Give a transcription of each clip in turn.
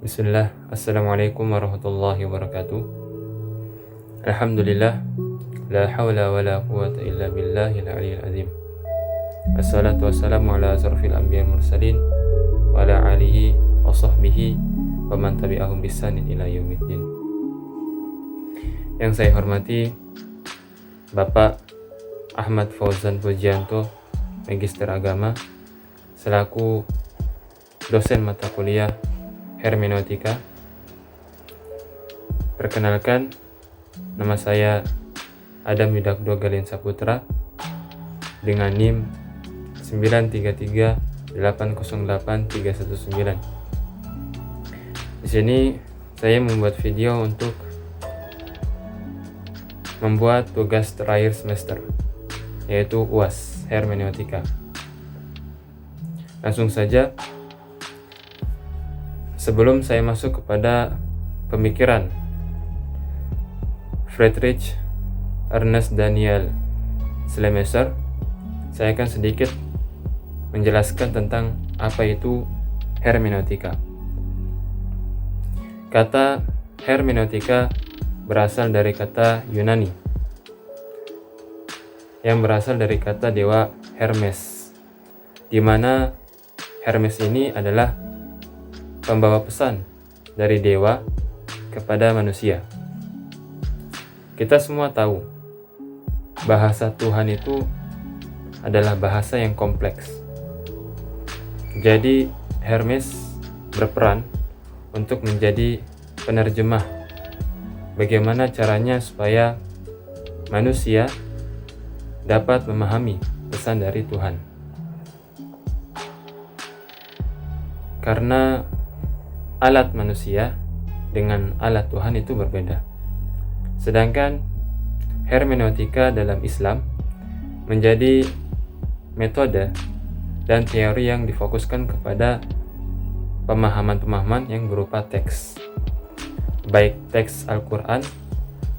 Bismillah, Assalamualaikum warahmatullahi wabarakatuh. Alhamdulillah, la hawla wa la quwata illa billahil aliyyil azim. Assalatu wassalamu ala asrafil anbiya'i mursalin wa ala alihi wa sahbihi wa man tabi'ahum bisanin ila yaumiddin. Yang saya hormati Bapak Ahmad Fauzan Pujianto, Magister Agama, selaku dosen mata kuliah Hermeneutika. Perkenalkan, nama saya Adam Yudakdo Galin Saputra dengan NIM 933808319. Di sini saya membuat video untuk membuat tugas terakhir semester, yaitu UAS Hermeneutika. Langsung saja, sebelum saya masuk kepada pemikiran Friedrich Ernest Daniel Schleiermacher, saya akan sedikit menjelaskan tentang apa itu hermeneutika. Kata hermeneutika berasal dari kata Yunani yang berasal dari kata dewa Hermes, di mana Hermes ini adalah pembawa pesan dari dewa kepada manusia. Kita semua tahu bahasa Tuhan itu adalah bahasa yang kompleks. Jadi Hermes berperan untuk menjadi penerjemah bagaimana caranya supaya manusia dapat memahami pesan dari Tuhan. Karena alat manusia dengan alat Tuhan itu berbeda. Sedangkan hermeneutika dalam Islam menjadi metode dan teori yang difokuskan kepada pemahaman-pemahaman yang berupa teks, baik teks Al-Quran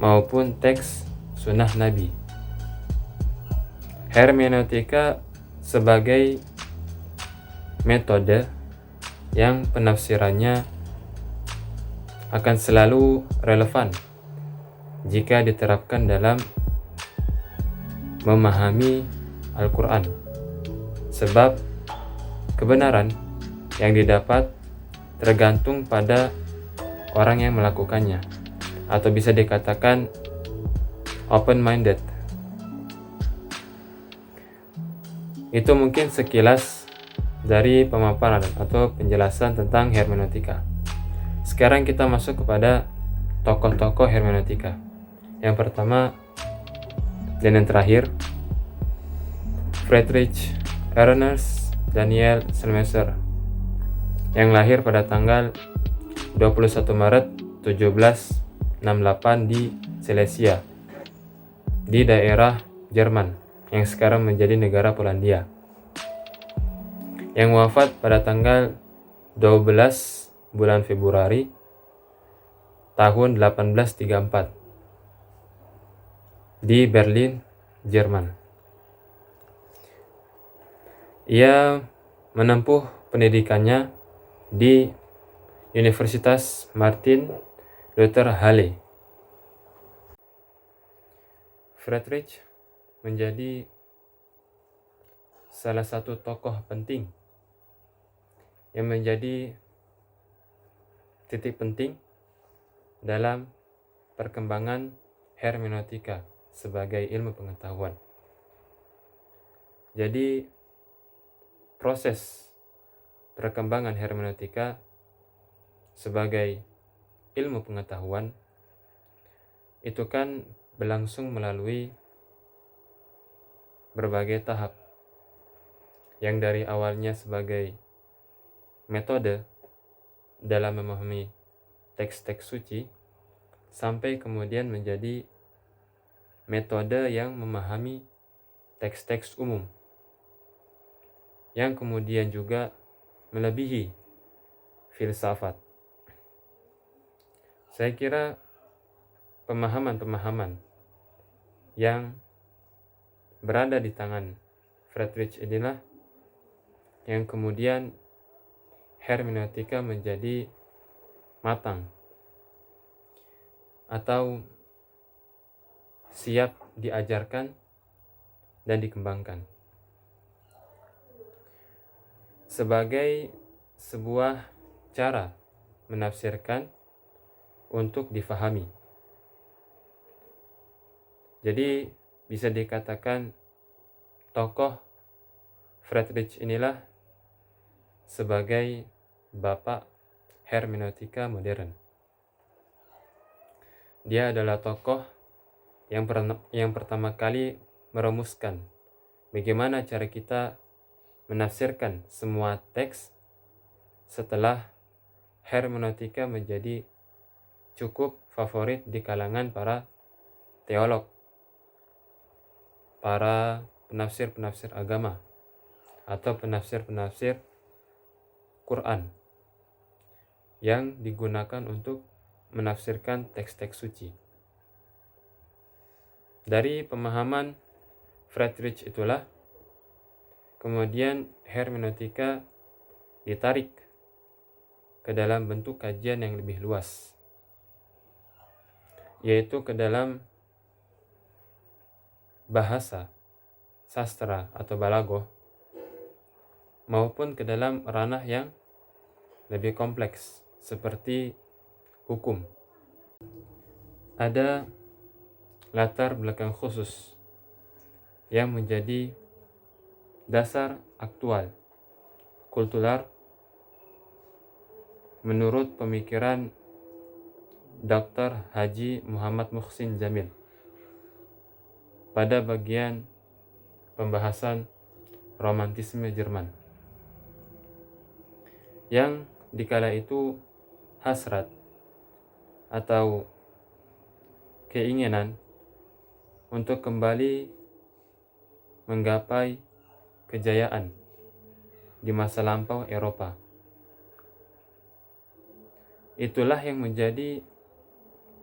maupun teks Sunnah Nabi. Hermeneutika sebagai metode yang penafsirannya akan selalu relevan jika diterapkan dalam memahami Al-Quran, sebab kebenaran yang didapat tergantung pada orang yang melakukannya, atau bisa dikatakan open-minded. Itu mungkin sekilas dari pemaparan atau penjelasan tentang hermeneutika. Sekarang kita masuk kepada tokoh-tokoh hermeneutika. Yang pertama dan yang terakhir, Friedrich Ernest Daniel Schleiermacher, yang lahir pada tanggal 21 Maret 1768 di Silesia, di daerah Jerman yang sekarang menjadi negara Polandia, yang wafat pada tanggal 12 bulan Februari tahun 1834 di Berlin, Jerman. Ia menempuh pendidikannya di Universitas Martin Luther Halle. Friedrich menjadi salah satu tokoh penting yang menjadi titik penting dalam perkembangan hermeneutika sebagai ilmu pengetahuan. Jadi proses perkembangan hermeneutika sebagai ilmu pengetahuan itu kan berlangsung melalui berbagai tahap, yang dari awalnya sebagai metode dalam memahami teks-teks suci, sampai kemudian menjadi metode yang memahami teks-teks umum, yang kemudian juga melebihi filsafat. Saya kira pemahaman-pemahaman yang berada di tangan Friedrich inilah yang kemudian hermeneutika menjadi matang atau siap diajarkan dan dikembangkan sebagai sebuah cara menafsirkan untuk difahami. Jadi bisa dikatakan tokoh Friedrich inilah sebagai bapak hermeneutika modern. Dia adalah tokoh yang pertama kali merumuskan bagaimana cara kita menafsirkan semua teks setelah hermeneutika menjadi cukup favorit di kalangan para teolog, para penafsir-penafsir agama, atau penafsir-penafsir Quran yang digunakan untuk menafsirkan teks-teks suci. Dari pemahaman Friedrich itulah kemudian hermeneutika ditarik ke dalam bentuk kajian yang lebih luas, yaitu ke dalam bahasa, sastra atau balaghah, maupun ke dalam ranah yang lebih kompleks seperti hukum. Ada latar belakang khusus yang menjadi dasar aktual kultural menurut pemikiran Dr. Haji Muhammad Muhsin Jamil pada bagian pembahasan romantisme Jerman, yang dikala itu hasrat atau keinginan untuk kembali menggapai kejayaan di masa lampau Eropa. Itulah yang menjadi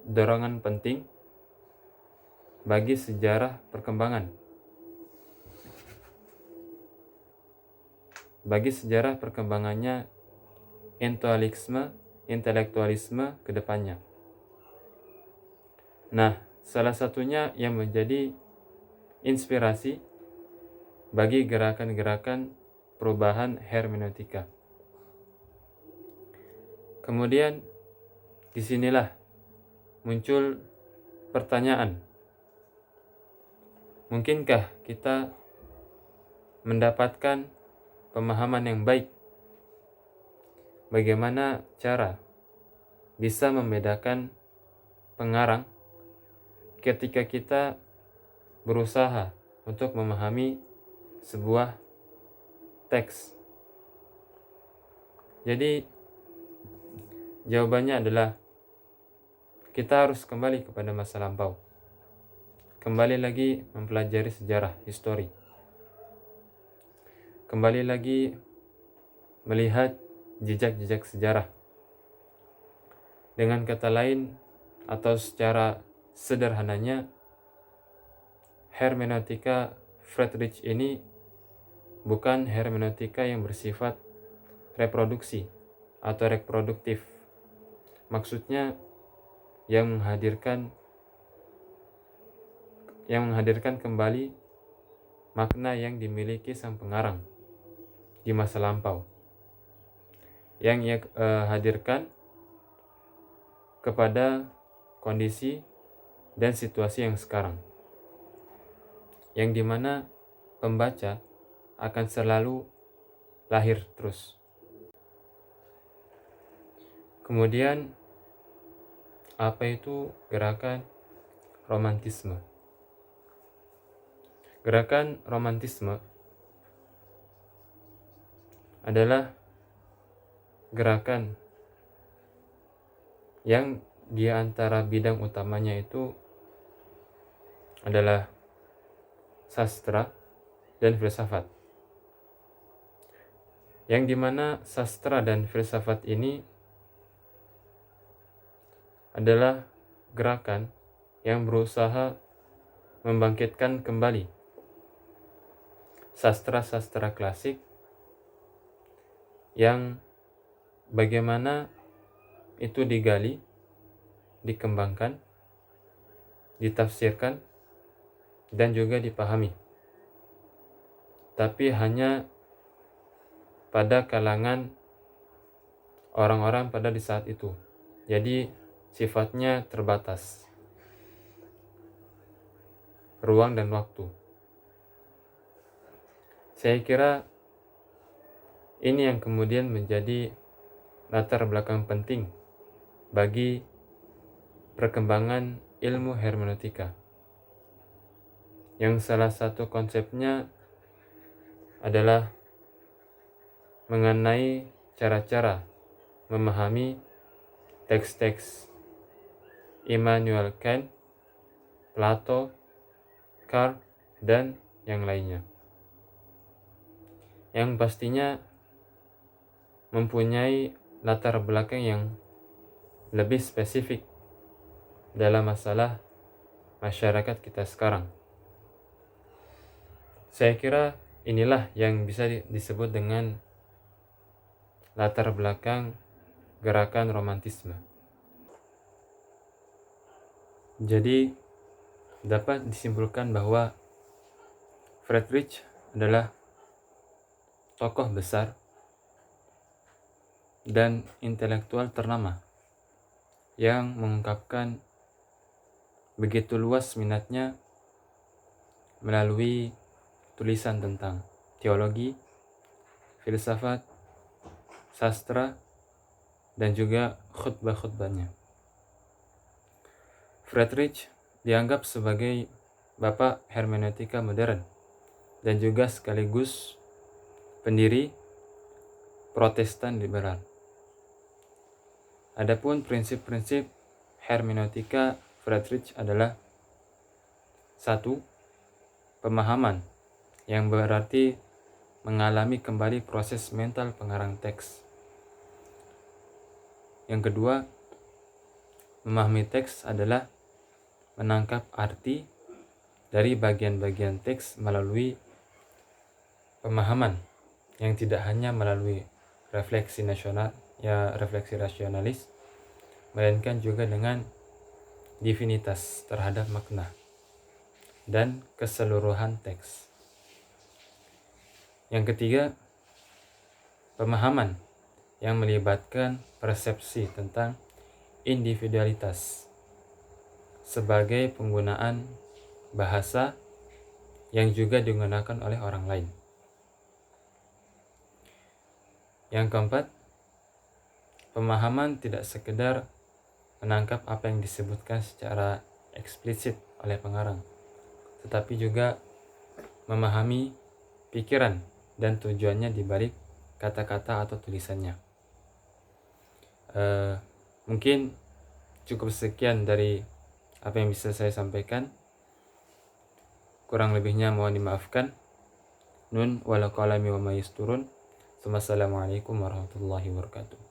dorongan penting bagi sejarah perkembangannya intelektualisme ke depannya. Nah, salah satunya yang menjadi inspirasi bagi gerakan-gerakan perubahan hermeneutika. Kemudian disinilah muncul pertanyaan, mungkinkah kita mendapatkan pemahaman yang baik? Bagaimana cara bisa membedakan pengarang ketika kita berusaha untuk memahami sebuah teks? Jadi jawabannya adalah kita harus kembali kepada masa lampau, kembali lagi mempelajari sejarah, histori, kembali lagi melihat jejak-jejak sejarah. Dengan kata lain atau secara sederhananya, hermeneutika Friedrich ini bukan hermeneutika yang bersifat reproduksi atau reproduktif. Maksudnya yang menghadirkan kembali makna yang dimiliki sang pengarang di masa lampau, yang ia hadirkan kepada kondisi dan situasi yang sekarang, yang dimana pembaca akan selalu lahir terus. Kemudian apa itu gerakan romantisme? Gerakan romantisme adalah gerakan yang di antara bidang utamanya itu adalah sastra dan filsafat, yang dimana sastra dan filsafat ini adalah gerakan yang berusaha membangkitkan kembali sastra-sastra klasik yang bagaimana itu digali, dikembangkan, ditafsirkan, dan juga dipahami. Tapi hanya pada kalangan orang-orang pada di saat itu. Jadi sifatnya terbatas. Ruang dan waktu. Saya kira ini yang kemudian menjadi latar belakang penting bagi perkembangan ilmu hermeneutika, yang salah satu konsepnya adalah mengenai cara-cara memahami teks-teks Immanuel Kant, Plato, Karl, dan yang lainnya, yang pastinya mempunyai latar belakang yang lebih spesifik dalam masalah masyarakat kita sekarang. Saya kira inilah yang bisa disebut dengan latar belakang gerakan romantisme. Jadi dapat disimpulkan bahwa Friedrich adalah tokoh besar dan intelektual ternama yang mengungkapkan begitu luas minatnya melalui tulisan tentang teologi, filsafat, sastra, dan juga khutbah-khutbahnya. Friedrich dianggap sebagai bapak hermeneutika modern dan juga sekaligus pendiri Protestan liberal. Adapun prinsip-prinsip hermeneutika Friedrich adalah 1. Pemahaman, yang berarti mengalami kembali proses mental pengarang teks. Yang kedua, memahami teks adalah menangkap arti dari bagian-bagian teks melalui pemahaman yang tidak hanya melalui refleksi rasionalis, melainkan juga dengan divinitas terhadap makna dan keseluruhan teks. Yang ketiga, pemahaman yang melibatkan persepsi tentang individualitas sebagai penggunaan bahasa yang juga digunakan oleh orang lain. Yang keempat, pemahaman tidak sekedar menangkap apa yang disebutkan secara eksplisit oleh pengarang, tetapi juga memahami pikiran dan tujuannya di balik kata-kata atau tulisannya. Mungkin cukup sekian dari apa yang bisa saya sampaikan. Kurang lebihnya mohon dimaafkan. Nun wal qalami wa ma yasturun. Wassalamualaikum warahmatullahi wabarakatuh.